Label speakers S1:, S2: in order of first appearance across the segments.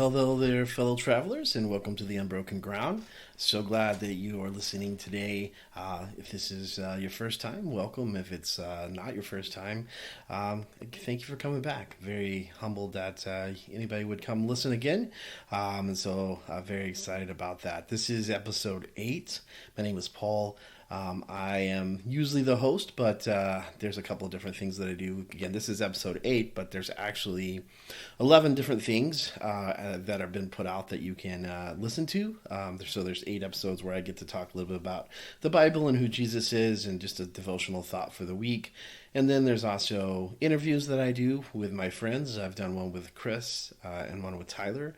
S1: Hello there, fellow travelers, and welcome to the Unbroken Ground. So glad that you are listening today. If this is your first time, welcome. If it's not your first time, thank you for coming back. Very humbled that anybody would come listen again. And so very excited about that. This is episode 8. My name is Paul. I am usually the host, but there's a couple of different things that I do. Again, this is episode 8, but there's actually 11 different things that have been put out that you can listen to. So there's 8 episodes where I get to talk a little bit about the Bible and who Jesus is and just a devotional thought for the week. And then there's also interviews that I do with my friends. I've done one with Chris and one with Tyler.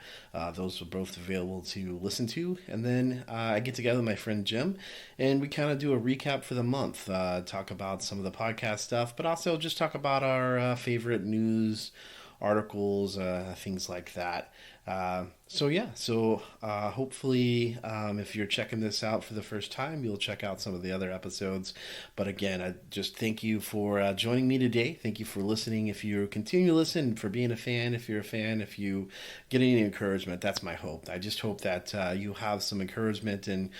S1: Those are both available to listen to. And then I get together with my friend Jim, and we kind of do a recap for the month, talk about some of the podcast stuff, but also just talk about our favorite news articles, things like that. So hopefully if you're checking this out for the first time, you'll check out some of the other episodes. But again, I just thank you for joining me today. Thank you for listening. If you continue to listen, for being a fan, if you're a fan, if you get any encouragement, that's my hope. I just hope that you have some encouragement in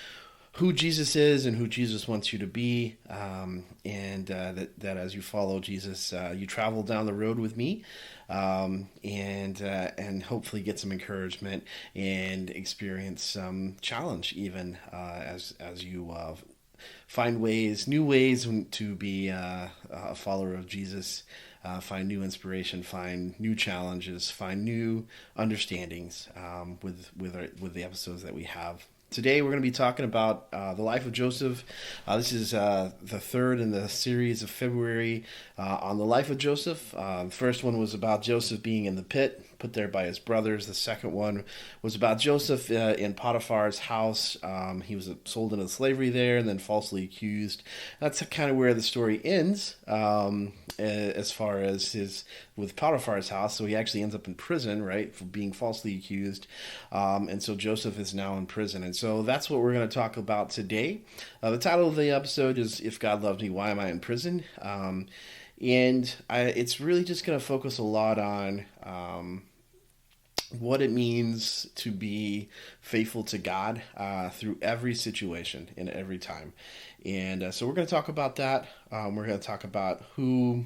S1: who Jesus is and who Jesus wants you to be, and that as you follow Jesus, you travel down the road with me, and hopefully get some encouragement and experience some challenge even as you find new ways to be a follower of Jesus. Find new inspiration, find new challenges, find new understandings with the episodes that we have. Today we're going to be talking about the life of Joseph. This is the third in the series of February on the life of Joseph. The first one was about Joseph being in the pit, put there by his brothers. The second one was about Joseph in Potiphar's house. He was sold into slavery there and then falsely accused. That's kind of where the story ends as far as with Potiphar's house. So he actually ends up in prison, right, for being falsely accused. And so Joseph is now in prison. And so that's what we're going to talk about today. The title of the episode is If God Loves Me, Why Am I in Prison? It's really just going to focus a lot on what it means to be faithful to God through every situation and every time. And so we're going to talk about that. We're going to talk about who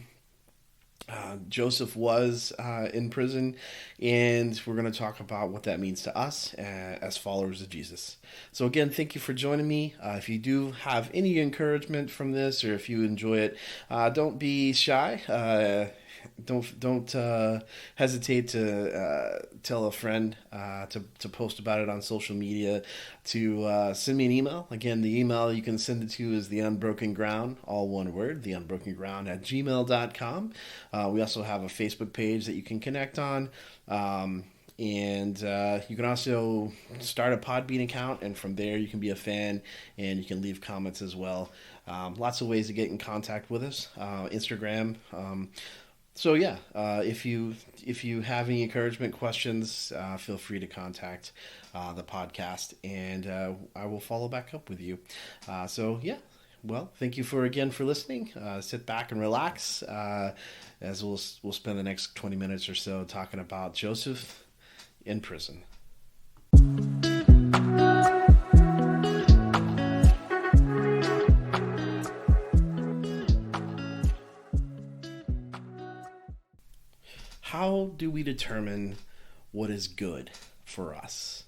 S1: Joseph was in prison, and we're going to talk about what that means to us as followers of Jesus. So again, thank you for joining me. If you do have any encouragement from this, or if you enjoy it, don't be shy. Don't hesitate to tell a friend to post about it on social media, to send me an email. Again, the email you can send it to is theunbrokenground, all one word, theunbrokenground@gmail.com. We also have a Facebook page that you can connect on. And you can also start a Podbean account, and from there you can be a fan and you can leave comments as well. Lots of ways to get in contact with us. Instagram. If you have any encouragement questions, feel free to contact the podcast, and I will follow back up with you. Well, thank you for listening. Sit back and relax as we'll spend the next 20 minutes or so talking about Joseph in prison. How do we determine what is good for us?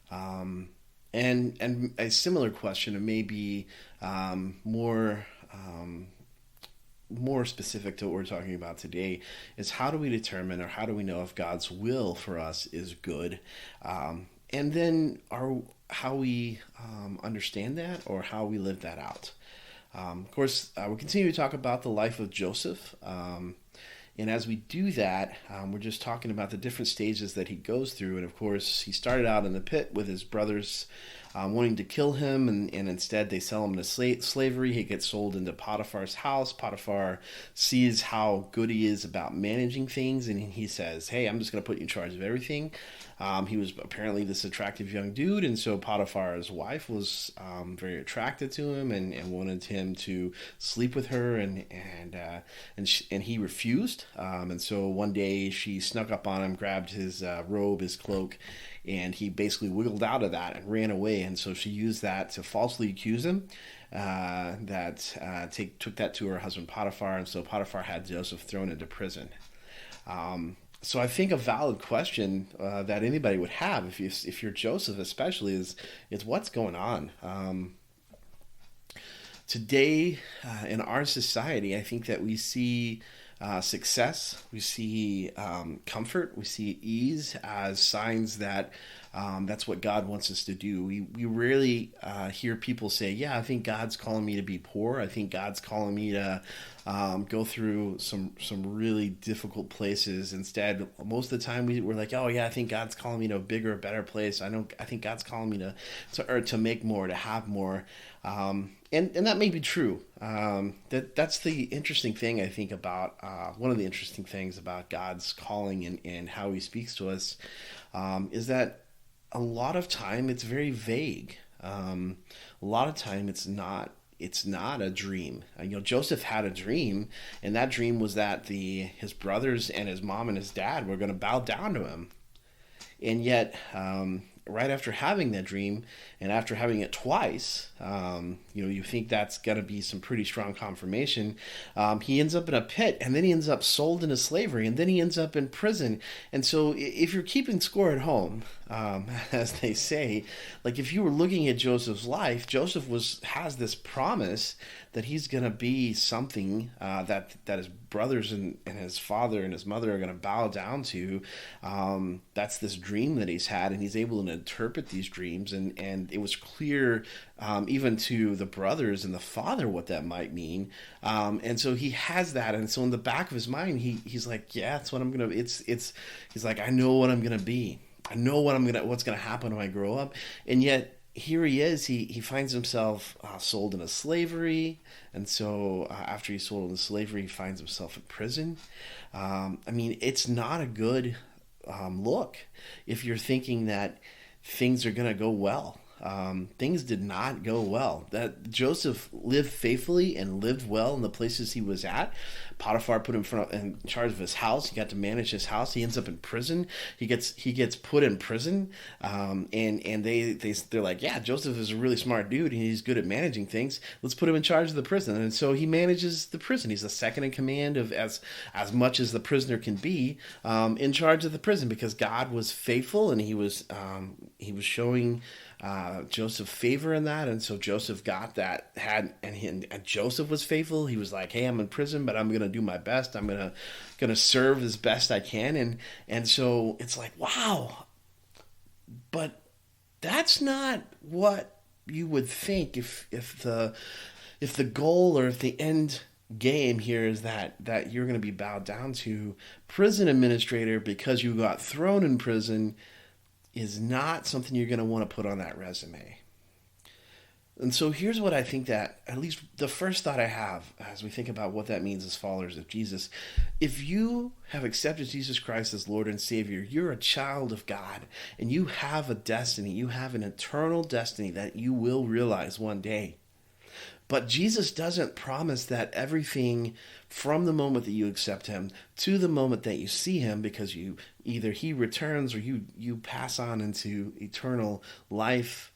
S1: And a similar question, and maybe more specific to what we're talking about today, is how do we determine, or how do we know if God's will for us is good? And then how we understand that, or how we live that out. Of course, we'll continue to talk about the life of Joseph. And as we do that, we're just talking about the different stages that he goes through. And of course, he started out in the pit with his brothers wanting to kill him, and instead they sell him into slavery. He gets sold into Potiphar's house. Potiphar sees how good he is about managing things, and he says, hey, I'm just going to put you in charge of everything. He was apparently this attractive young dude, and so Potiphar's wife was very attracted to him and wanted him to sleep with her, and he refused. And so one day she snuck up on him, grabbed his robe, his cloak, and he basically wiggled out of that and ran away. And so she used that to falsely accuse him. Took that to her husband Potiphar, and so Potiphar had Joseph thrown into prison. So I think a valid question that anybody would have, if you're Joseph especially, is what's going on. Today in our society, I think that we see success, we see comfort, we see ease as signs that that's what God wants us to do. We rarely hear people say, yeah, I think God's calling me to be poor. I think God's calling me to go through some really difficult places. Instead, most of the time we're like, oh yeah, I think God's calling me to a bigger, better place. I think God's calling me to make more, to have more. And that may be true. That's the interesting thing, I think, about one of the interesting things about God's calling and how he speaks to us is that a lot of time it's very vague. A lot of time it's not a dream. Joseph had a dream, and that dream was that his brothers and his mom and his dad were going to bow down to him. And yet, right after having that dream, and after having it twice, you think that's got to be some pretty strong confirmation. He ends up in a pit, and then he ends up sold into slavery, and then he ends up in prison. And so if you're keeping score at home, as they say, like if you were looking at Joseph's life, Joseph has this promise that he's going to be something that his brothers and his father and his mother are going to bow down to. That's this dream that he's had, and he's able to interpret these dreams, and it was clear even to the brothers and the father what that might mean. And so he has that, and so in the back of his mind, he's like, yeah, that's what I'm gonna. He's like, I know what I'm gonna be. I know what's gonna happen when I grow up, and yet. Here he is. He finds himself sold into slavery, and so after he's sold into slavery, he finds himself in prison. It's not a good look if you're thinking that things are going to go well. Things did not go well. That Joseph lived faithfully and lived well in the places he was at. Potiphar put him in charge of his house. He got to manage his house. He ends up in prison. He gets put in prison, and they're like, yeah, Joseph is a really smart dude and he's good at managing things. Let's put him in charge of the prison. And so he manages the prison. He's the second in command of as much as the prisoner can be, in charge of the prison, because God was faithful and he was showing Joseph favor in that, and so Joseph got that. And Joseph was faithful. He was like, hey, I'm in prison, but I'm gonna do my best. I'm gonna serve as best I can, and so it's like, wow. But that's not what you would think if the goal or if the end game here is that you're going to be bowed down to. Prison administrator because you got thrown in prison is not something you're going to want to put on that resume. And so here's what I think, that at least the first thought I have as we think about what that means as followers of Jesus. If you have accepted Jesus Christ as Lord and Savior, you're a child of God, and you have a destiny. You have an eternal destiny that you will realize one day. But Jesus doesn't promise that everything from the moment that you accept him to the moment that you see him, because either he returns or you pass on into eternal life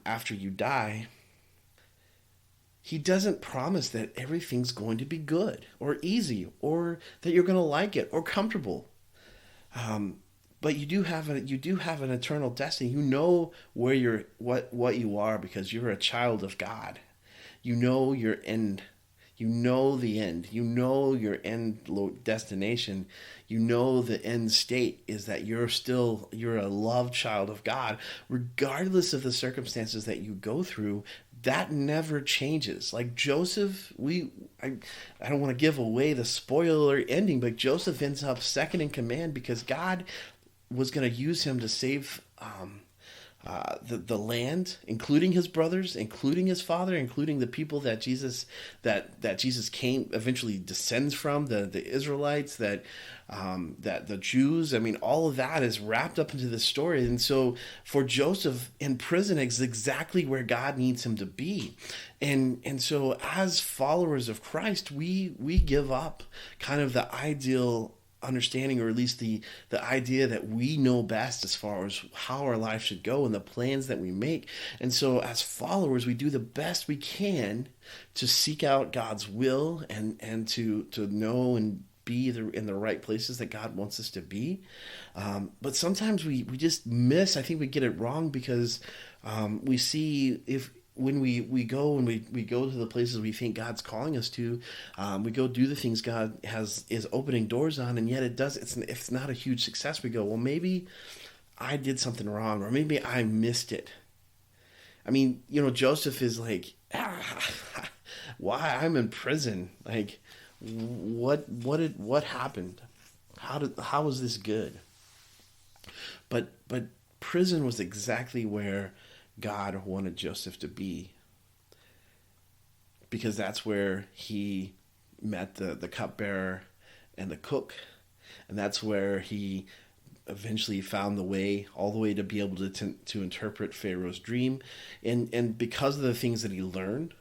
S1: after you die. He doesn't promise that everything's going to be good or easy or that you're going to like it or comfortable. But you do have an eternal destiny. You know where what you are, because you're a child of God. You know your end. You know the end. You know your end destination. You know the end state is that you're a loved child of God, regardless of the circumstances that you go through. That never changes. Like Joseph, I don't want to give away the spoiler ending, but Joseph ends up second in command because God was going to use him to save the land, including his brothers, including his father, including the people that Jesus came eventually descends from, the Israelites, that the Jews. I mean, all of that is wrapped up into this story. And so for Joseph in prison is exactly where God needs him to be. And so as followers of Christ, we give up kind of the ideal understanding, or at least the idea that we know best as far as how our life should go and the plans that we make. And so as followers, we do the best we can to seek out God's will and to know and be in the right places that God wants us to be. But sometimes we just miss. I think we get it wrong because we see when we go and we go to the places we think God's calling us to, we go do the things God is opening doors on, and yet it's not a huge success. We go, well, maybe I did something wrong, or maybe I missed it. I mean, Joseph is like, why I'm in prison? Like, what happened? How was this good? But prison was exactly where God wanted Joseph to be, because that's where he met the cupbearer and the cook, and that's where he eventually found all the way to be able to interpret Pharaoh's dream, and because of the things that he learned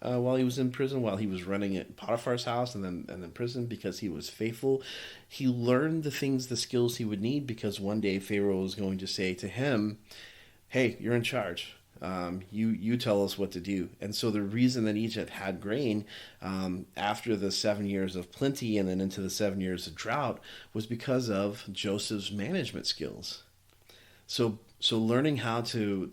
S1: while he was in prison, while he was running at Potiphar's house and then prison, because he was faithful, he learned the skills he would need, because one day Pharaoh was going to say to him, hey, you're in charge. You tell us what to do. And so the reason that Egypt had grain after the 7 years of plenty and then into the 7 years of drought was because of Joseph's management skills. So learning how to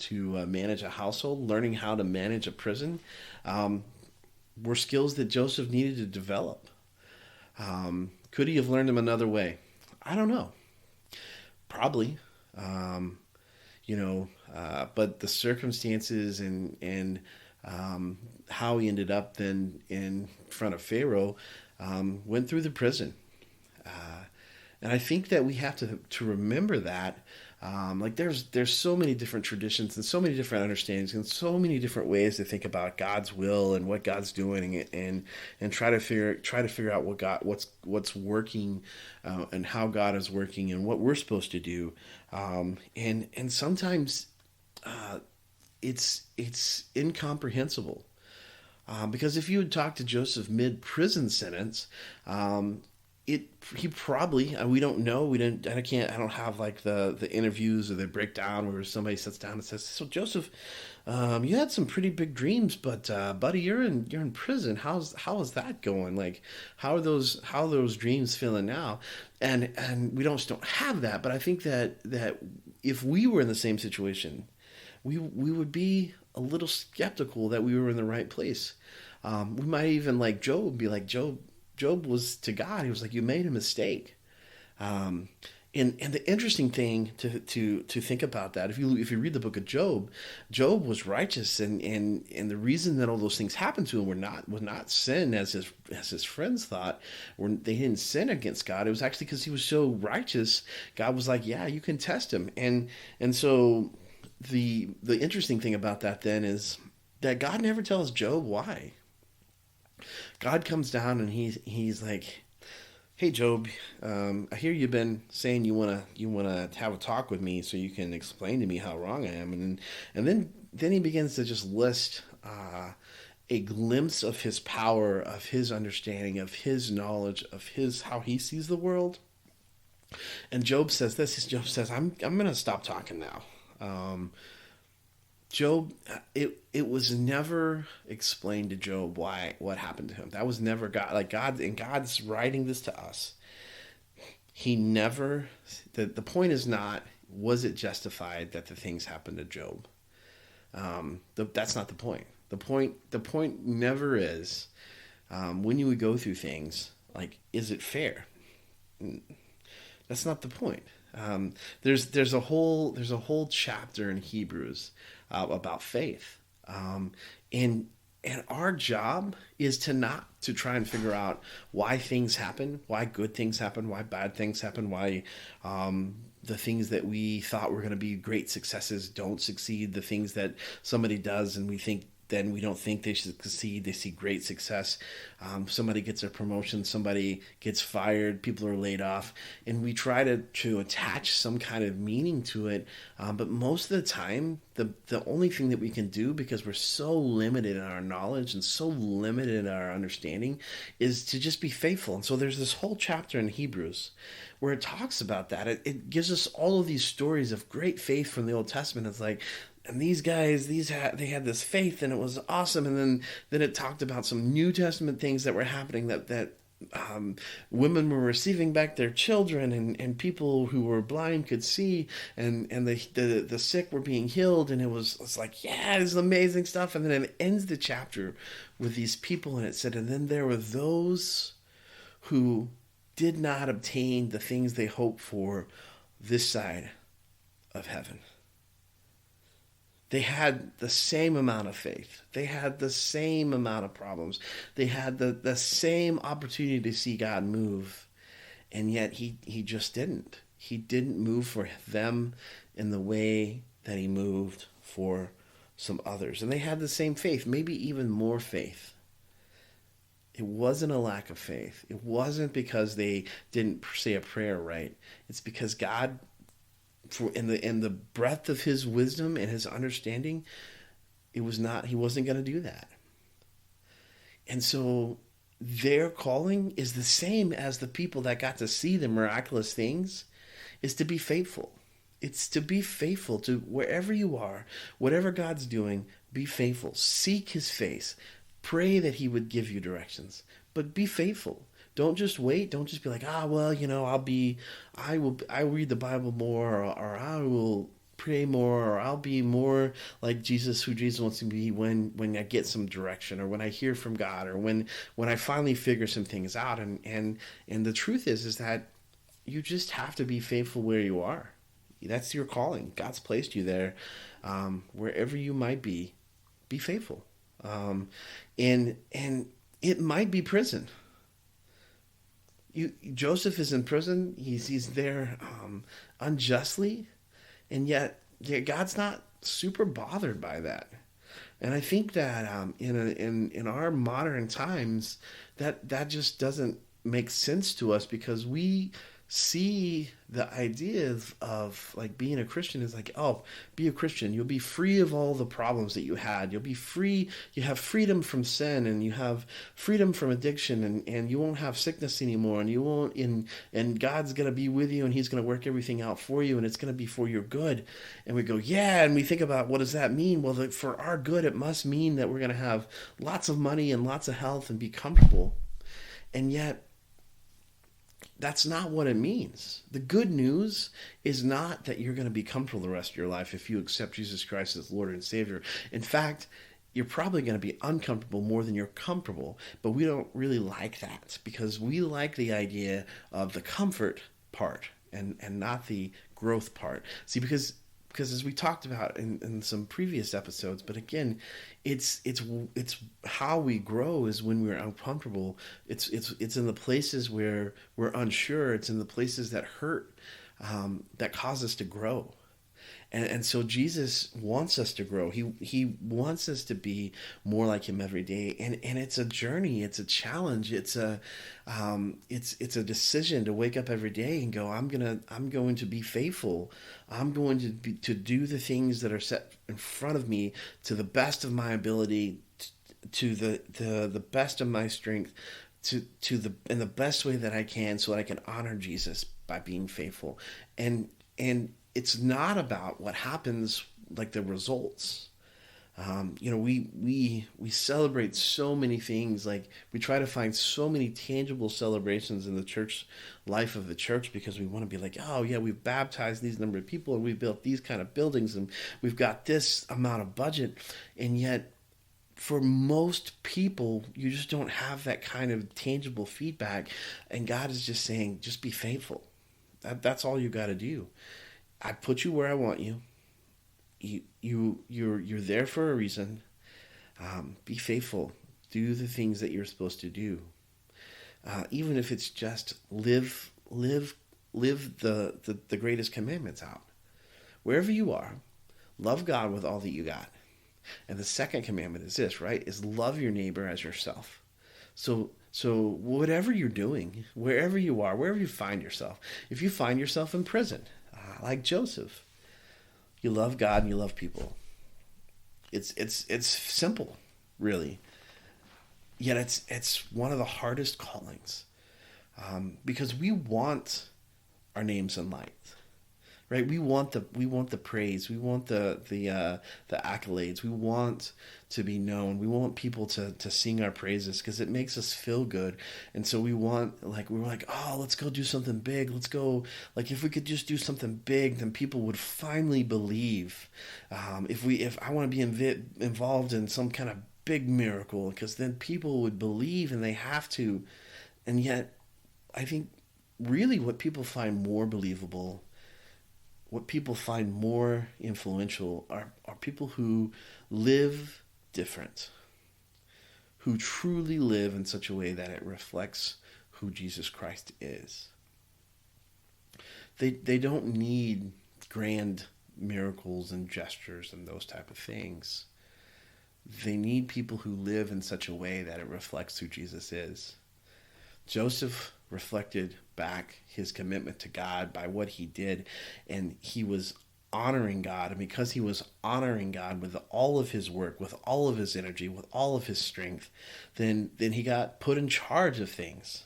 S1: manage a household, learning how to manage a prison, were skills that Joseph needed to develop. Could he have learned them another way? I don't know. Probably. But the circumstances and how he ended up then in front of Pharaoh went through the prison. And I think that we have to remember that. There's so many different traditions and so many different understandings and so many different ways to think about God's will and what God's doing, and try to figure out what's working and how God is working and what we're supposed to do. And sometimes it's incomprehensible, because if you had talked to Joseph mid prison sentence, he probably, we don't know, I don't have like the interviews or the breakdown where somebody sits down and says, so Joseph, you had some pretty big dreams, but buddy, you're in prison. How is that going? Like, how are those dreams feeling now? And we don't have that. But I think that if we were in the same situation, we would be a little skeptical that we were in the right place. We might even, like Job, be like, Job was to God. He was like, you made a mistake. And the interesting thing to think about that, if you read the book of Job was righteous, and the reason that all those things happened to him was not sin as his friends thought. They didn't sin against God. It was actually because he was so righteous. God was like, yeah, you can test him. And so the interesting thing about that then is that God never tells Job why. God comes down and he's like, hey Job, I hear you've been saying you wanna have a talk with me so you can explain to me how wrong I am, and then he begins to just list a glimpse of his power, of his understanding, of his knowledge, of how he sees the world. And Job says this. Job says, I'm gonna stop talking now. Job, it was never explained to Job what happened to him. That was never God. Like God, and God's writing this to us. He never. The point is not, was it justified that the things happened to Job? That's not the point. The point never is, when you would go through things, like, is it fair? That's not the point. There's a whole chapter in Hebrews about faith, and our job is to try and figure out why things happen, why good things happen, why bad things happen, why the things that we thought were going to be great successes don't succeed. The things that somebody does and we don't think they should succeed, they see great success. Somebody gets a promotion, somebody gets fired, people are laid off, and we try to attach some kind of meaning to it. But most of the time, the only thing that we can do, because we're so limited in our knowledge and so limited in our understanding, is to just be faithful. And so there's this whole chapter in Hebrews where it talks about that. It gives us all of these stories of great faith from the Old Testament. It's like, and these guys, they had this faith, and it was awesome. And then it talked about some New Testament things that were happening, that women were receiving back their children, and people who were blind could see, and the sick were being healed, and it's like, yeah, this is amazing stuff. And then it ends the chapter with these people, and it said, and then there were those who did not obtain the things they hoped for this side of heaven. They had the same amount of faith. They had the same amount of problems. They had the same opportunity to see God move. And yet he just didn't. He didn't move for them in the way that he moved for some others. And they had the same faith, maybe even more faith. It wasn't a lack of faith. It wasn't because they didn't say a prayer right. It's because God, in the breadth of his wisdom and his understanding, he wasn't going to do that. And so their calling is the same as the people that got to see the miraculous things, is to be faithful. It's to be faithful to wherever you are, whatever God's doing, be faithful. Seek his face. Pray that he would give you directions, but be faithful. Don't just wait. Don't just be like, well, I will read the Bible more, or I will pray more, or I'll be more like Jesus, who Jesus wants to be when I get some direction, or when I hear from God, or when I finally figure some things out. And the truth is that you just have to be faithful where you are. That's your calling. God's placed you there. Wherever you might be faithful. And it might be prison. Joseph is in prison. He's there unjustly, and yet God's not super bothered by that. And I think that in our modern times, that just doesn't make sense to us, because we see the idea of like being a Christian is like, oh, be a Christian, you'll be free of all the problems that you had. You'll be free. You have freedom from sin, and you have freedom from addiction, and you won't have sickness anymore, and you won't and God's going to be with you, and he's going to work everything out for you, and it's going to be for your good. And we go, yeah, and we think about, what does that mean? Well, for our good, it must mean that we're going to have lots of money and lots of health and be comfortable. And yet, that's not what it means. The good news is not that you're going to be comfortable the rest of your life if you accept Jesus Christ as Lord and Savior. In fact, you're probably going to be uncomfortable more than you're comfortable. But we don't really like that, because we like the idea of the comfort part and not the growth part. See, because as we talked about in some previous episodes, but again, it's how we grow is when we're uncomfortable. It's in the places where we're unsure. It's in the places that hurt, that cause us to grow. And so Jesus wants us to grow. He wants us to be more like him every day. And it's a journey. It's a challenge. It's a decision to wake up every day and go, I'm going to be faithful. I'm going to do the things that are set in front of me to the best of my ability, to the best of my strength, in the best way that I can, so that I can honor Jesus by being faithful. And it's not about what happens, like the results. We celebrate so many things. Like, we try to find so many tangible celebrations in the church life of the church, because we want to be like, oh yeah, we've baptized these number of people, and we've built these kind of buildings, and we've got this amount of budget. And yet, for most people, you just don't have that kind of tangible feedback. And God is just saying, just be faithful. That's all you got to do. I put you where I want you. You're there for a reason. Be faithful. Do the things that you're supposed to do. Even if it's just live live the greatest commandments out. Wherever you are, love God with all that you got. And the second commandment is this, right? Is love your neighbor as yourself. So whatever you're doing, wherever you are, wherever you find yourself, if you find yourself in prison, like Joseph, you love God and you love people. It's simple, really. Yet it's one of the hardest callings, because we want our names in light, right? We want the praise, we want the accolades, we want to be known, we want people to sing our praises because it makes us feel good, and so we're like, oh, let's go do something big, let's go, like if we could just do something big, then people would finally believe. If I want to be involved in some kind of big miracle, because then people would believe, and they have to, and yet I think really what people find more believable, what people find more influential are people who live different, who truly live in such a way that it reflects who Jesus Christ is. They don't need grand miracles and gestures and those type of things. They need people who live in such a way that it reflects who Jesus is. Joseph reflected back his commitment to God by what he did, and he was honoring God. And because he was honoring God with all of his work, with all of his energy, with all of his strength, then he got put in charge of things.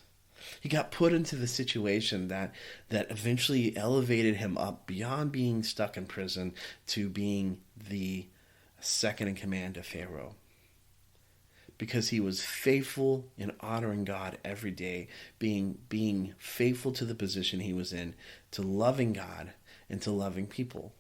S1: He got put into the situation that eventually elevated him up beyond being stuck in prison to being the second in command of Pharaoh. Because he was faithful in honoring God every day, being faithful to the position he was in, to loving God and to loving people.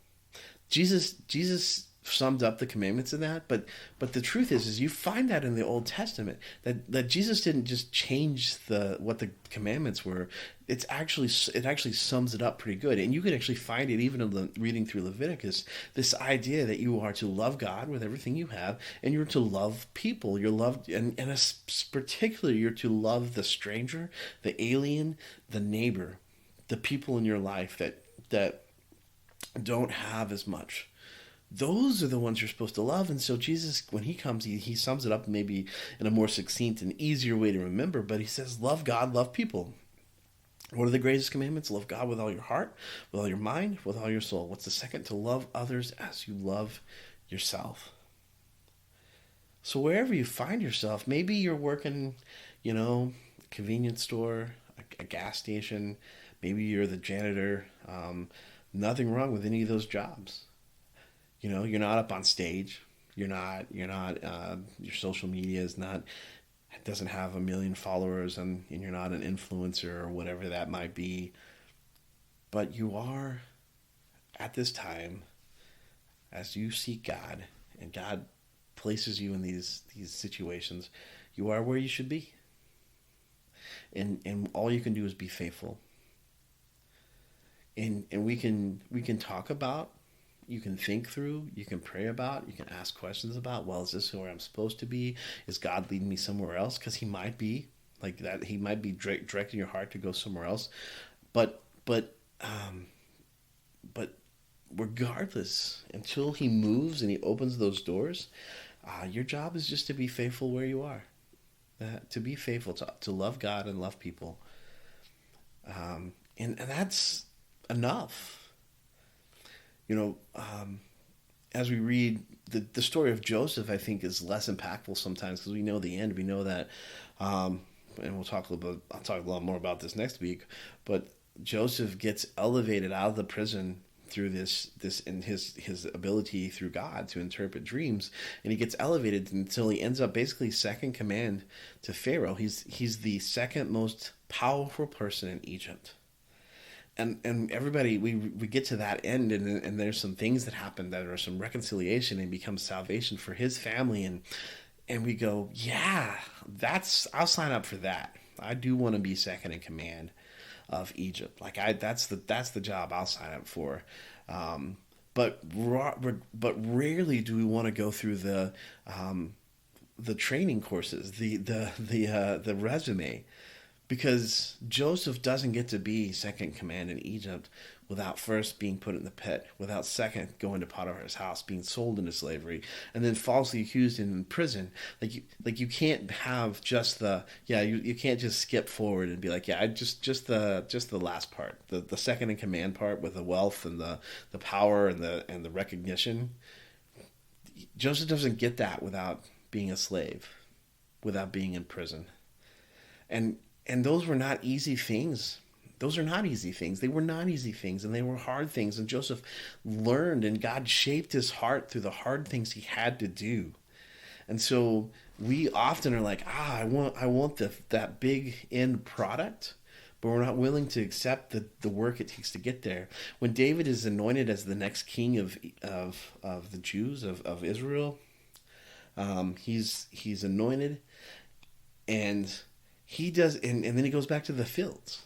S1: Jesus summed up the commandments in that, but the truth is you find that in the Old Testament that Jesus didn't just change what the commandments were. It actually sums it up pretty good, and you can actually find it even in reading through Leviticus. This idea that you are to love God with everything you have, and you're to love people. You're loved, and particularly you're to love the stranger, the alien, the neighbor, the people in your life that don't have as much. Those are the ones you're supposed to love. And so Jesus, when he comes, he sums it up maybe in a more succinct and easier way to remember, but he says, love God, love people. What are the greatest commandments? Love God with all your heart, with all your mind, with all your soul. What's the second? To love others as you love yourself. So wherever you find yourself, maybe you're working, convenience store, a gas station, maybe you're the janitor. Nothing wrong with any of those jobs. You're not up on stage. You're not. Your social media doesn't have 1 million followers, and you're not an influencer or whatever that might be. But you are, at this time, as you seek God, and God places you in these situations, you are where you should be. And all you can do is be faithful. And we can talk about, you can think through, you can pray about, you can ask questions about, well, is this where I'm supposed to be? Is God leading me somewhere else? Because he might be like that. He might be directing your heart to go somewhere else. But regardless, until he moves and he opens those doors, your job is just to be faithful where you are. To be faithful, to love God and love people. And that's enough. As we read the story of Joseph, I think is less impactful sometimes because we know the end. We know that, and I'll talk a lot more about this next week. But Joseph gets elevated out of the prison through this and his ability through God to interpret dreams, and he gets elevated until he ends up basically second command to Pharaoh. He's the second most powerful person in Egypt. And everybody, we get to that end, and there's some things that happen that are some reconciliation and become salvation for his family, and we go, yeah, I'll sign up for that. I do want to be second in command of Egypt. That's the job I'll sign up for. But rarely do we want to go through the training courses, the resume. because Joseph doesn't get to be second in command in Egypt without first being put in the pit, without second going to Potiphar's house, being sold into slavery, and then falsely accused and in prison. You can't have just you can't just skip forward and be like, yeah, I just the last part, the second in command part with the wealth and the power and the recognition. Joseph doesn't get that without being a slave, without being in prison. And those were not easy things. Those are not easy things. They were not easy things, and they were hard things. And Joseph learned, and God shaped his heart through the hard things he had to do. And so we often are like, I want that big end product, but we're not willing to accept the work it takes to get there. When David is anointed as the next king of the Jews of Israel, he's anointed, and he does, and then he goes back to the fields.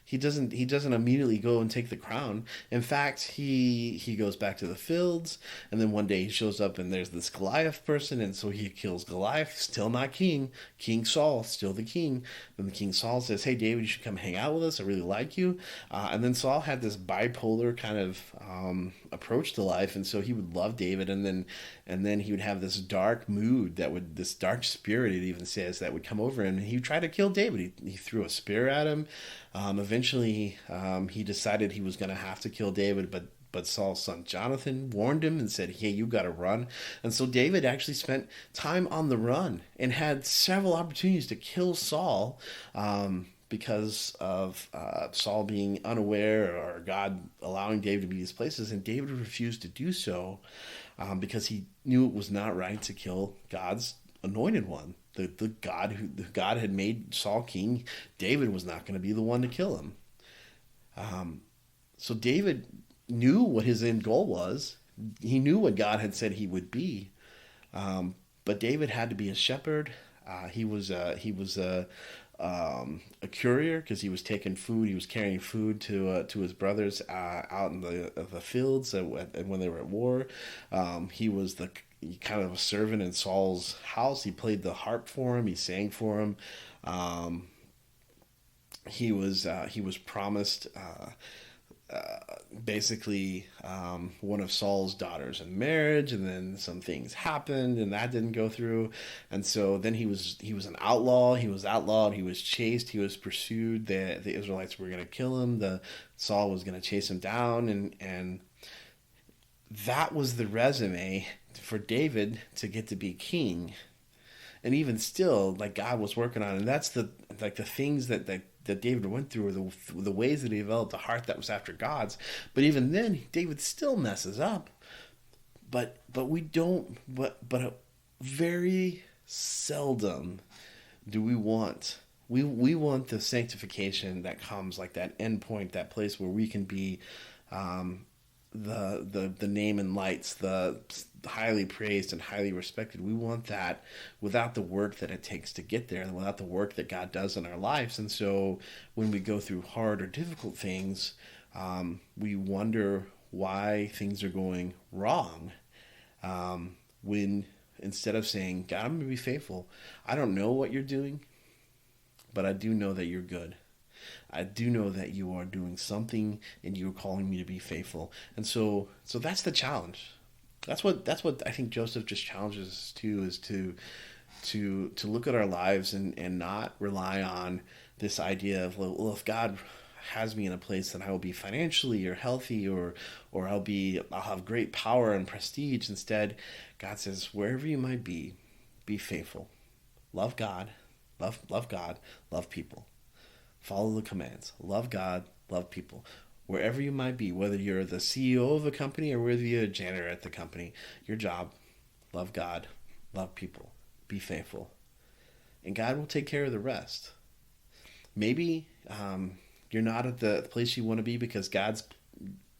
S1: He doesn't immediately go and take the crown. In fact, he goes back to the fields, and then one day he shows up and there's this Goliath person, and so he kills Goliath, still not king. King Saul, still the king. Then the King Saul says, "Hey David, you should come hang out with us. I really like you." And then Saul had this bipolar kind of approach to life, and so he would love David, and then he would have this dark mood this dark spirit, it even says, that would come over him, and he would try to kill David. He threw a spear at him. Eventually, he decided he was going to have to kill David, but Saul's son Jonathan warned him and said, "Hey, you got to run." And so David actually spent time on the run and had several opportunities to kill Saul, because of Saul being unaware, or God allowing David to be these places, and David refused to do so because he knew it was not right to kill God's anointed one. The God had made Saul king. David was not going to be the one to kill him. So David knew what his end goal was. He knew what God had said he would be. But David had to be a shepherd. He was a courier, because he was taking food. He was carrying food to his brothers out in the fields when they were at war. He was the kind of a servant in Saul's house. He played the harp for him. He sang for him. He was promised basically one of Saul's daughters in marriage, and then some things happened and that didn't go through, and so then he was an outlaw. He was outlawed. He was chased. He was pursued. The Israelites were going to kill him. Saul was going to chase him down, and that was the resume for David to get to be king. And even still, like, God was working on it. And that's the things that David went through, or the ways that he developed a heart that was after God's. But even then, David still messes up. But very seldom do we want the sanctification that comes, like that end point, that place where we can be the name and lights, the highly praised and highly respected. We want that without the work that it takes to get there, and without the work that God does in our lives. And so when we go through hard or difficult things, we wonder why things are going wrong. When instead of saying, "God, I'm going to be faithful. I don't know what you're doing, but I do know that you're good. I do know that you are doing something, and you're calling me to be faithful." And so that's the challenge. That's what I think Joseph just challenges us to, is to look at our lives and not rely on this idea of, well, if God has me in a place, then I will be financially or healthy, or I'll have great power and prestige. Instead, God says, wherever you might be faithful. Love God, love people. Follow the commands. Love God, love people. Wherever you might be, whether you're the CEO of a company or whether you're a janitor at the company, your job, love God, love people, be faithful. And God will take care of the rest. Maybe you're not at the place you want to be because God's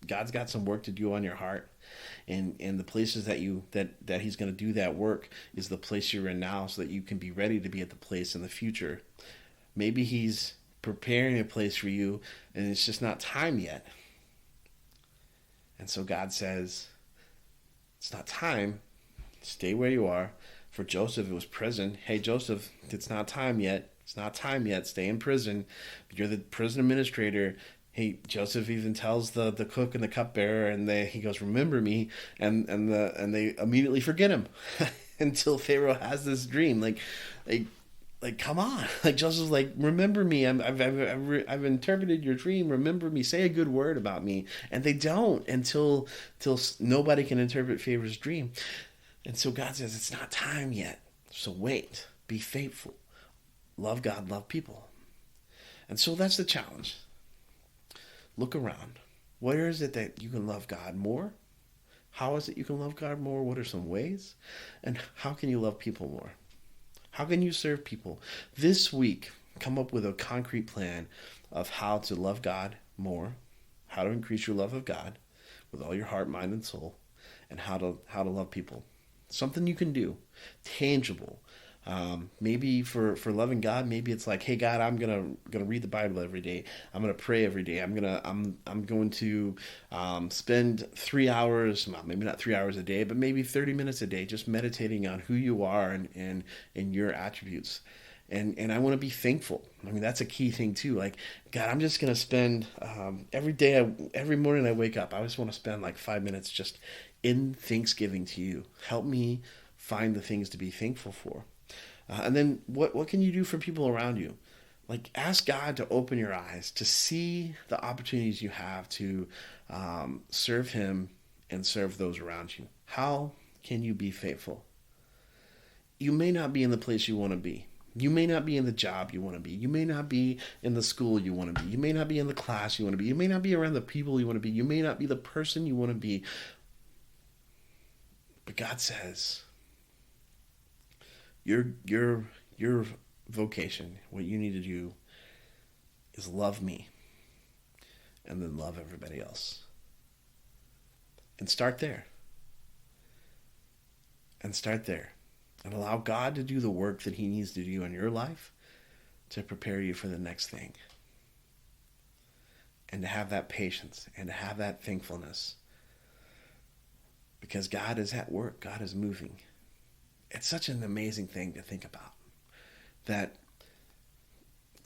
S1: got some work to do on your heart. And the places that He's going to do that work is the place you're in now, so that you can be ready to be at the place in the future. Maybe He's preparing a place for you, and it's just not time yet. And so God says, it's not time. Stay where you are. For Joseph, it was prison. Hey, Joseph, it's not time yet. It's not time yet. Stay in prison. You're the prison administrator. Hey, Joseph even tells the cook and the cupbearer, and he goes, "Remember me," and they immediately forget him until Pharaoh has this dream. Like, come on. Like, Joseph's like, "Remember me. I've interpreted your dream. Remember me. Say a good word about me." And they don't until nobody can interpret Pharaoh's dream. And so God says, it's not time yet. So wait. Be faithful. Love God. Love people. And so that's the challenge. Look around. Where is it that you can love God more? How is it you can love God more? What are some ways? And how can you love people more? How can you serve people? This week, come up with a concrete plan of how to love God more, how to increase your love of God with all your heart, mind, and soul, and how to love people. Something you can do, tangible. Maybe for loving God, maybe it's like, hey God, I'm gonna read the Bible every day. I'm gonna pray every day. I'm going to spend 3 hours, well, maybe not 3 hours a day, but maybe 30 minutes a day, just meditating on who you are and your attributes. And I want to be thankful. I mean, that's a key thing too. Like, God, I'm just gonna spend every morning I wake up, I just want to spend like 5 minutes just in thanksgiving to you. Help me find the things to be thankful for. And then what can you do for people around you? Like, ask God to open your eyes to see the opportunities you have to serve Him and serve those around you. How can you be faithful? You may not be in the place you want to be. You may not be in the job you want to be. You may not be in the school you want to be. You may not be in the class you want to be. You may not be around the people you want to be. You may not be the person you want to be. But God says, your vocation, what you need to do is love me and then love everybody else. And start there. And start there. And allow God to do the work that He needs to do in your life to prepare you for the next thing. And to have that patience and to have that thankfulness. Because God is at work. God is moving. It's such an amazing thing to think about. That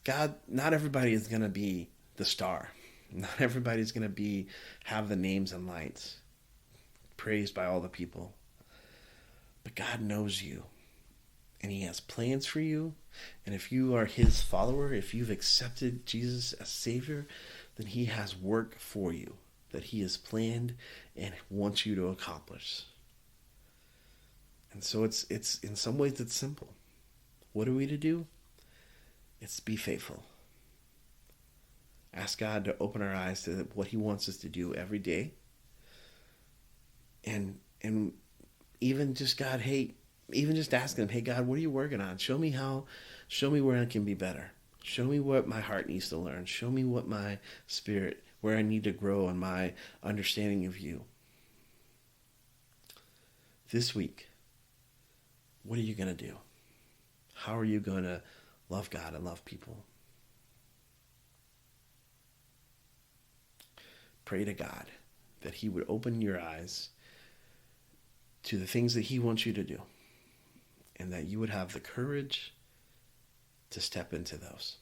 S1: God, not everybody is going to be the star. Not everybody's going to have the names and lights praised by all the people. But God knows you. And He has plans for you. And if you are His follower, if you've accepted Jesus as Savior, then He has work for you that He has planned and wants you to accomplish. And so it's in some ways it's simple. What are we to do? It's be faithful. Ask God to open our eyes to what He wants us to do every day. And even just God, even just asking Him, hey God, what are you working on? Show me where I can be better. Show me what my heart needs to learn. Show me what my spirit, where I need to grow in my understanding of you. This week, what are you going to do? How are you going to love God and love people? Pray to God that He would open your eyes to the things that He wants you to do, and that you would have the courage to step into those.